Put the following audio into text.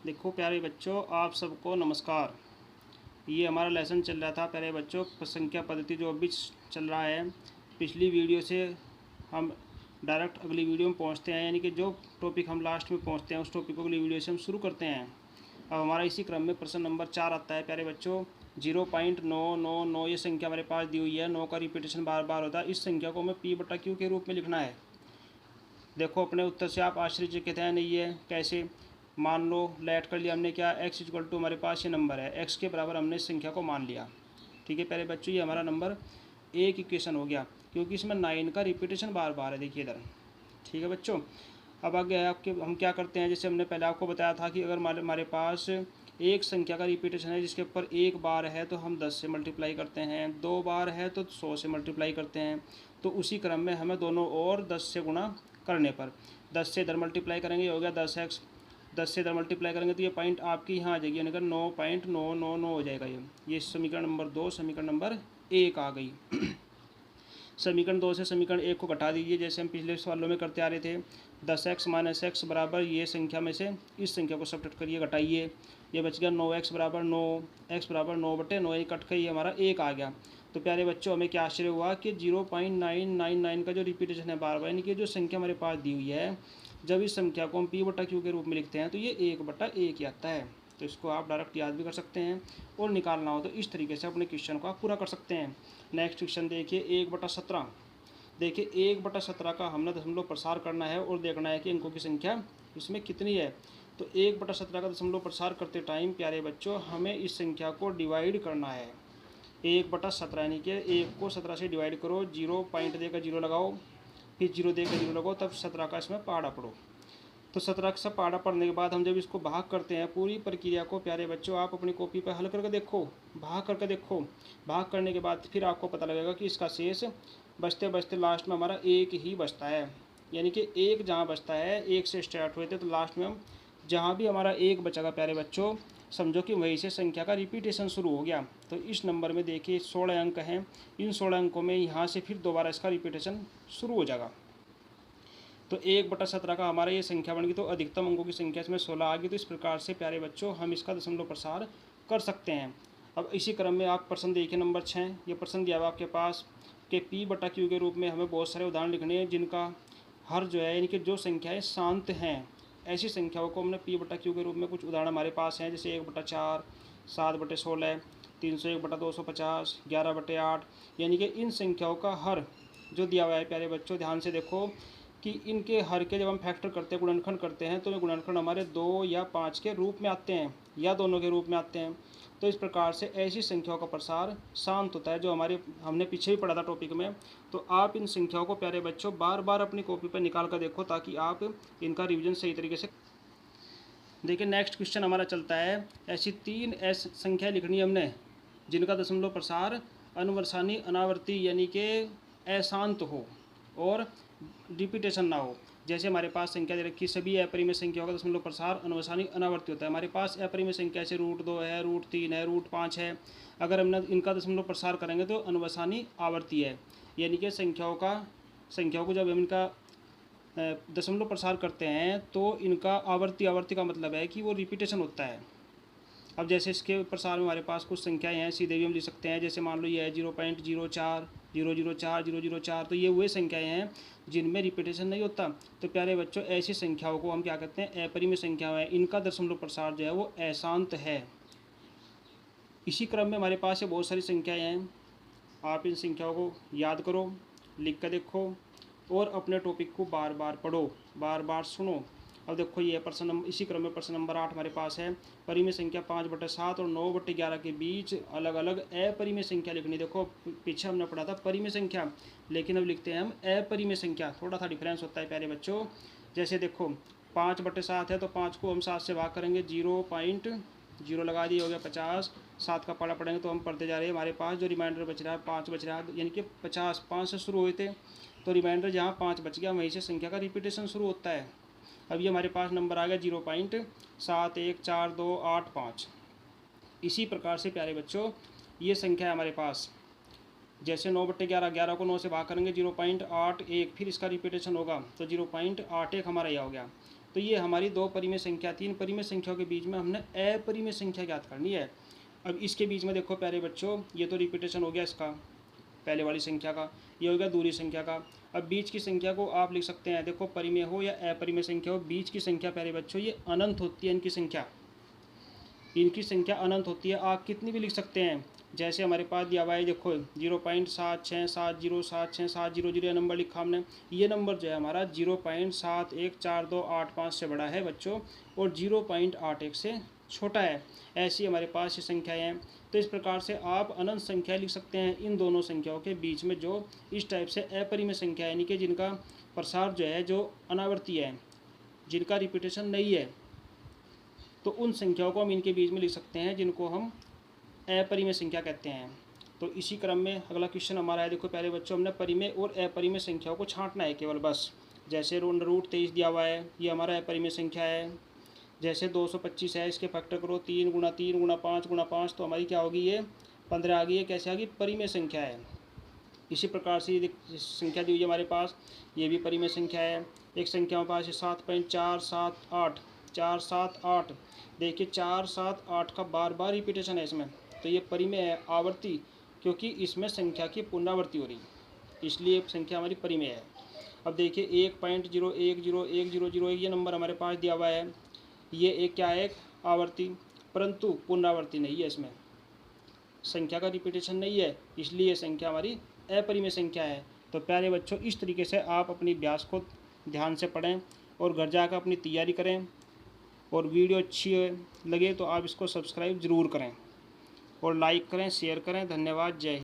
देखो प्यारे बच्चों, आप सबको नमस्कार। ये हमारा लेसन चल रहा था प्यारे बच्चों, संख्या पद्धति जो अभी चल रहा है। पिछली वीडियो से हम डायरेक्ट अगली वीडियो में पहुंचते हैं, यानी कि जो टॉपिक हम लास्ट में पहुंचते हैं उस टॉपिक को अगली वीडियो से हम शुरू करते हैं। अब हमारा इसी क्रम में प्रश्न नंबर 4 आता है प्यारे बच्चों। 0.999 ये संख्या हमारे पास दी हुई है। 9 का रिपीटेशन बार बार होता है। इस संख्या को हमें P/Q के रूप में लिखना है। देखो अपने उत्तर से आप आश्चर्यचकित हैं नहीं है कैसे। मान लो लेट कर लिया हमने क्या, x इक्वल टू हमारे पास ये नंबर है, x के बराबर हमने इस संख्या को मान लिया। ठीक है प्यारे बच्चों, ये हमारा नंबर एक इक्वेशन हो गया, क्योंकि इसमें 9 का रिपीटेशन बार बार है। देखिए इधर। ठीक है बच्चों, अब आगे आपके हम क्या करते हैं, जैसे हमने पहले आपको बताया था कि अगर हमारे पास एक संख्या का रिपीटेशन है जिसके ऊपर एक बार है तो हम 10 से मल्टीप्लाई करते हैं, 2 बार है तो 100 से मल्टीप्लाई करते हैं। तो उसी क्रम में हमें दोनों और 10 से गुणा करने पर 10 से इधर मल्टीप्लाई करेंगे, ये हो गया 10x। 10 से इधर मल्टीप्लाई करेंगे तो ये पॉइंट आपकी यहाँ आ जाएगी, यानी कि 9.999 हो जाएगा। ये समीकरण नंबर 2 समीकरण नंबर 1 आ गई। समीकरण 2 से समीकरण 1 को घटा दीजिए, जैसे हम पिछले सवालों में करते आ रहे थे। 10x माइनस एक्स बराबर ये संख्या में से इस संख्या को सब्ट्रैक्ट करिए, घटाइए। ये बच गया 9x बराबर 9, x बराबर 9/9, ये कट के ये हमारा 1 आ गया। तो प्यारे बच्चों, हमें क्या आश्चर्य हुआ कि 0.999 का जो रिपीटेशन है बार बार, यानी कि जो संख्या हमारे पास दी हुई है, जब इस संख्या को हम P/Q के रूप में लिखते हैं तो ये 1/1 ही आता है। तो इसको आप डायरेक्ट याद भी कर सकते हैं, और निकालना हो तो इस तरीके से अपने क्वेश्चन को आप पूरा कर सकते हैं। नेक्स्ट क्वेश्चन देखिए 1/17। देखिए 1/17 का हमने दशमलव प्रसार करना है और देखना है कि अंकों की संख्या इसमें कितनी है। तो 1/17 का दशमलव प्रसार करते टाइम प्यारे बच्चों हमें इस संख्या को डिवाइड करना है। 1/17 यानी कि 1 को 17 से डिवाइड करो, 0 पॉइंट देकर 0 लगाओ, फिर 0 देकर 0 लगाओ, तब 17 का इसमें पहाड़ा पढ़ो। तो 17 का पहाड़ा पढ़ने के बाद हम जब इसको भाग करते हैं, पूरी प्रक्रिया को प्यारे बच्चों आप अपनी कॉपी पर हल करके देखो, भाग करके देखो। भाग करने के बाद फिर आपको पता लगेगा कि इसका शेष बचते बचते लास्ट में हमारा एक ही बचता है। यानी कि एक जहाँ बचता है, एक से स्टार्ट हुए थे तो लास्ट में हम जहाँ भी हमारा एक बचेगा प्यारे बच्चों, समझो कि वहीं से संख्या का रिपीटेशन शुरू हो गया। तो इस नंबर में देखिए 16 अंक हैं, इन 16 अंकों में यहाँ से फिर दोबारा इसका रिपीटेशन शुरू हो जाएगा। तो 1/17 का हमारा ये संख्या बन गई, तो अधिकतम अंकों की संख्या इसमें 16 आ गई। तो इस प्रकार से प्यारे बच्चों हम इसका दशमलव प्रसार कर सकते हैं। अब इसी क्रम में आप प्रश्न देखिए नंबर 6। ये प्रश्न दिया हुआ आपके पास कि P/Q के रूप में हमें बहुत सारे उदाहरण लिखने हैं जिनका हर जो है, यानी कि जो संख्याएँ शांत हैं, ऐसी संख्याओं को हमने P/Q के रूप में कुछ उदाहरण हमारे पास हैं, जैसे 1/4, 7/16, 301/250, 11/8। यानी कि इन संख्याओं का हर जो दिया हुआ है प्यारे बच्चों, ध्यान से देखो कि इनके हर के जब हम फैक्टर करते हैं, गुणनखंड करते हैं, तो ये गुणनखंड हमारे 2 या 5 के रूप में आते हैं या दोनों के रूप में आते हैं। तो इस प्रकार से ऐसी संख्याओं का प्रसार शांत होता है, जो हमने पीछे भी पढ़ा था टॉपिक में। तो आप इन संख्याओं को प्यारे बच्चों बार बार अपनी कॉपी पर निकाल कर देखो, ताकि आप इनका रिविजन सही तरीके से। देखिए नेक्स्ट क्वेश्चन हमारा चलता है, ऐसी 3 ऐसी संख्या लिखनी है हमने जिनका दशमलव प्रसार अनुवर्सानी अनावर्ती यानी कि अशांत हो और रिपीटेशन ना हो। जैसे हमारे पास संख्या दे रखी, सभी अपरिमेय संख्याओं का दशमलव प्रसार अनुवर्सानी अनावर्ती होता है। हमारे पास अपरिमेय संख्या से √2 है, √3 है, √5 है। अगर हमने इनका दशमलव प्रसार करेंगे तो अनुवर्सानी आवर्ती है, यानी कि संख्याओं को जब हम इनका दशमलव प्रसार करते हैं तो इनका आवर्ती का मतलब है कि वो रिपीटेशन होता है। अब जैसे इसके प्रसार में हमारे पास कुछ संख्याएं हैं, सीधे भी हम लिख सकते हैं। जैसे मान लो ये है 0.04, 004, 004, तो ये वही संख्याएं हैं जिनमें रिपीटेशन नहीं होता। तो प्यारे बच्चों ऐसी संख्याओं को हम क्या कहते हैं, अपरिमेय संख्याएं हैं। इनका दशमलव प्रसार जो है वो अशांत है। इसी क्रम में हमारे पास ये बहुत सारी संख्याएँ हैं। आप इन संख्याओं को याद करो, लिख कर देखो और अपने टॉपिक को बार बार पढ़ो, बार बार सुनो। अब देखो ये प्रश्न नंबर, इसी क्रम में प्रश्न नंबर 8 हमारे पास है। परिमेय संख्या 5/7 और 9/11 के बीच अलग अलग अपरिमेय संख्या लिखनी। देखो पीछे हमने पढ़ा था परिमेय संख्या, लेकिन अब लिखते हैं हम अपरिमेय संख्या। थोड़ा सा डिफरेंस होता है प्यारे बच्चों। जैसे देखो 5/7 है तो 5 को हम 7 से भाग करेंगे, 0.0 लगा दिए, हो गया 50। 7 का पढ़ा पढ़ेंगे तो हम पढ़ते जा रहे हैं। हमारे पास जो रिमाइंडर बच रहा है 5 बच रहा है, यानी कि 50 5 से शुरू हुए थे, तो रिमाइंडर जहाँ 5 बच गया वहीं से संख्या का रिपीटेशन शुरू होता है। अब ये हमारे पास नंबर आ गया 0.714285। इसी प्रकार से प्यारे बच्चों ये संख्या है हमारे पास। जैसे 9/11, 11 को 9 से भाग करेंगे 0.81, फिर इसका रिपीटेशन होगा तो 0.81 हमारा यह हो गया। तो ये हमारी दो परिमेय संख्या, तीन परिमेय संख्याओं के बीच में हमने अपरिमेय संख्या ज्ञात करनी है। अब इसके बीच में देखो प्यारे बच्चों, ये तो रिपीटेशन हो गया इसका पहले वाली संख्या का, ये हो गया दूसरी संख्या का। अब बीच की संख्या को आप लिख सकते हैं, देखो परिमेय हो या अपरिमेय संख्या हो, बीच की संख्या प्यारे बच्चों ये अनंत होती है। इनकी संख्या अनंत होती है। आप कितनी भी लिख सकते हैं, जैसे हमारे पास दिया हुआ है देखो 0.76707670 नंबर लिखा हमने। ये नंबर जो है हमारा 0.714285 से बड़ा है बच्चों, और 0.81 से छोटा है। ऐसी हमारे पास ये संख्याएँ हैं। तो इस प्रकार से आप अनंत संख्या लिख सकते हैं इन दोनों संख्याओं के बीच में, जो इस टाइप से अपरिमेय संख्या यानी कि जिनका प्रसार जो है जो अनावर्ती है, जिनका रिपीटेशन नहीं है, तो उन संख्याओं को हम इनके बीच में लिख सकते हैं, जिनको हम अपरिमेय संख्या कहते हैं। तो इसी क्रम में अगला क्वेश्चन हमारा है, देखो पहले बच्चों हमने परिमेय और अपरिमेय संख्याओं को छांटना है केवल बस। जैसे √23 दिया हुआ है, ये हमारा अपरिमेय संख्या है। जैसे 225 है, इसके फैक्टर करो 3 × 3 × 5 × 5, तो हमारी क्या होगी, ये 15 आ गई है। कैसे आ गई, परिमेय संख्या है। इसी प्रकार से ये संख्या दी हुई है हमारे पास, ये भी परिमेय संख्या है। एक संख्या हमारे पास 7.478 478, देखिए 478 का बार बार रिपीटेशन है इसमें, तो ये परिमेय है, आवर्ती, क्योंकि इसमें संख्या की पुनरावृत्ति हो रही, इसलिए संख्या हमारी परिमेय है। अब देखिए 1.010100 ये नंबर हमारे पास दिया हुआ है, ये एक क्या है, एक आवर्ती, परंतु पुनरावृत्ति नहीं है, इसमें संख्या का रिपीटेशन नहीं है, इसलिए संख्या हमारी अपरिमेय संख्या है। तो प्यारे बच्चों, इस तरीके से आप अपनी अभ्यास को ध्यान से पढ़ें और घर जाकर अपनी तैयारी करें। और वीडियो अच्छी लगे तो आप इसको सब्सक्राइब ज़रूर करें और लाइक करें, शेयर करें। धन्यवाद। जय हिंद।